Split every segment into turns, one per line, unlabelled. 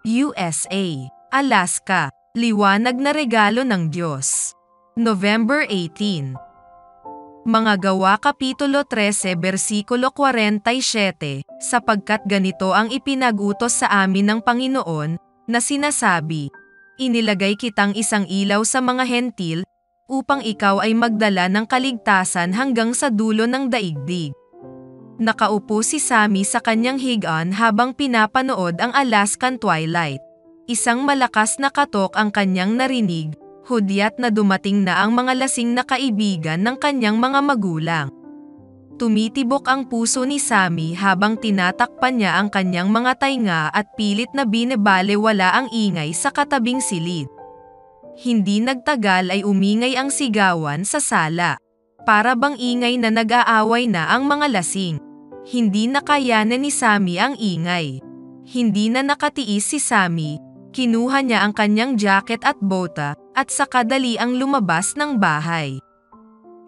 USA, Alaska, liwanag na regalo ng Diyos. November 18. Mga Gawa Kapitulo 13 versikulo 47, sapagkat ganito ang ipinag-utos sa amin ng Panginoon, na sinasabi, inilagay kitang isang ilaw sa mga hentil, upang ikaw ay magdala ng kaligtasan hanggang sa dulo ng daigdig. Nakaupo si Sammy sa kanyang higaan habang pinapanood ang Alaskan twilight. Isang malakas na katok ang kanyang narinig, hudyat na dumating na ang mga lasing na kaibigan ng kanyang mga magulang. Tumitibok ang puso ni Sammy habang tinatakpan niya ang kanyang mga tainga at pilit na binibalewala ang ingay sa katabing silid. Hindi nagtagal ay umingay ang sigawan sa sala. Para bang ingay na nag-aaway na ang mga lasing. Hindi nakayanan ni Sammy ang ingay. Hindi na nakatiis si Sammy, kinuha niya ang kanyang jacket at bota, at saka dali ang lumabas ng bahay.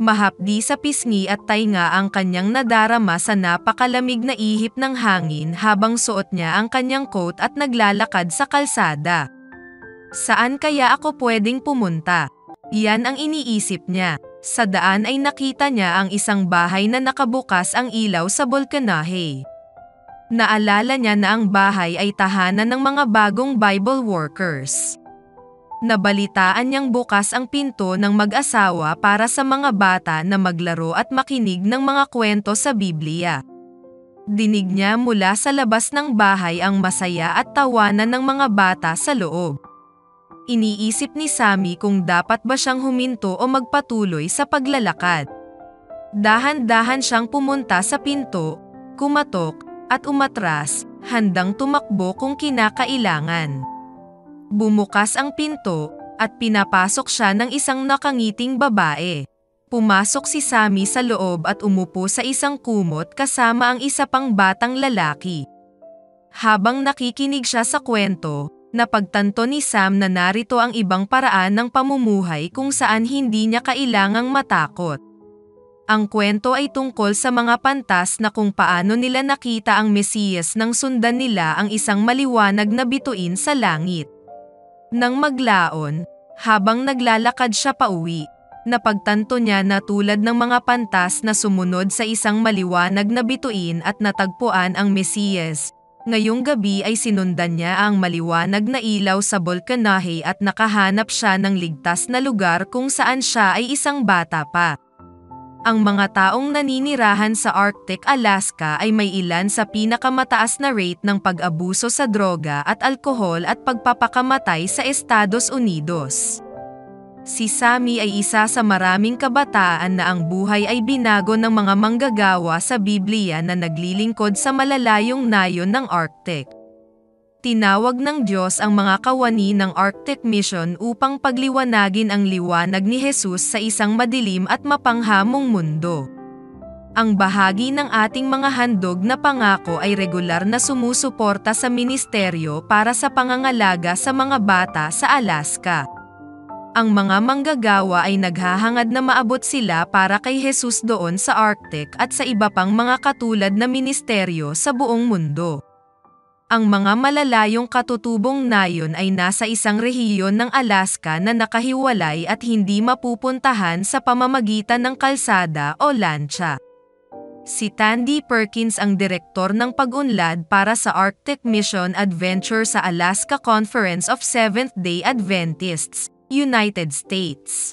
Mahapdi sa pisngi at tainga ang kanyang nadarama sa napakalamig na ihip ng hangin habang suot niya ang kanyang coat at naglalakad sa kalsada. Saan kaya ako pwedeng pumunta? Iyan ang iniisip niya. Sa daan ay nakita niya ang isang bahay na nakabukas ang ilaw sa bolkanahe. Naalala niya na ang bahay ay tahanan ng mga bagong Bible workers. Nabalitaan niyang bukas ang pinto ng mag-asawa para sa mga bata na maglaro at makinig ng mga kwento sa Biblia. Dinig niya mula sa labas ng bahay ang masaya at tawanan ng mga bata sa loob. Iniisip ni Sammy kung dapat ba siyang huminto o magpatuloy sa paglalakad. Dahan-dahan siyang pumunta sa pinto, kumatok, at umatras, handang tumakbo kung kinakailangan. Bumukas ang pinto, at pinapasok siya ng isang nakangiting babae. Pumasok si Sammy sa loob at umupo sa isang kumot kasama ang isa pang batang lalaki. Habang nakikinig siya sa kwento, napagtanto ni Sam na narito ang ibang paraan ng pamumuhay kung saan hindi niya kailangang matakot. Ang kwento ay tungkol sa mga pantas na kung paano nila nakita ang Mesiyas nang sundan nila ang isang maliwanag na bituin sa langit. Nang maglaon, habang naglalakad siya pauwi, napagtanto niya na tulad ng mga pantas na sumunod sa isang maliwanag na bituin at natagpuan ang Mesiyas. Ngayong gabi ay sinundan niya ang maliwanag na ilaw sa bolkanahe at nakahanap siya ng ligtas na lugar kung saan siya ay isang bata pa. Ang mga taong naninirahan sa Arctic, Alaska ay may ilan sa pinakamataas na rate ng pag-abuso sa droga at alkohol at pagpapakamatay sa Estados Unidos. Si Sammy ay isa sa maraming kabataan na ang buhay ay binago ng mga manggagawa sa Biblia na naglilingkod sa malalayong nayon ng Arctic. Tinawag ng Diyos ang mga kawani ng Arctic Mission upang pagliwanagin ang liwanag ni Jesus sa isang madilim at mapanghamong mundo. Ang bahagi ng ating mga handog na pangako ay regular na sumusuporta sa ministeryo para sa pangangalaga sa mga bata sa Alaska. Ang mga manggagawa ay naghahangad na maabot sila para kay Jesus doon sa Arctic at sa iba pang mga katulad na ministeryo sa buong mundo. Ang mga malalayong katutubong nayon ay nasa isang rehiyon ng Alaska na nakahiwalay at hindi mapupuntahan sa pamamagitan ng kalsada o lancha. Si Tandy Perkins ang direktor ng pag-unlad para sa Arctic Mission Adventure sa Alaska Conference of Seventh-day Adventists, United States.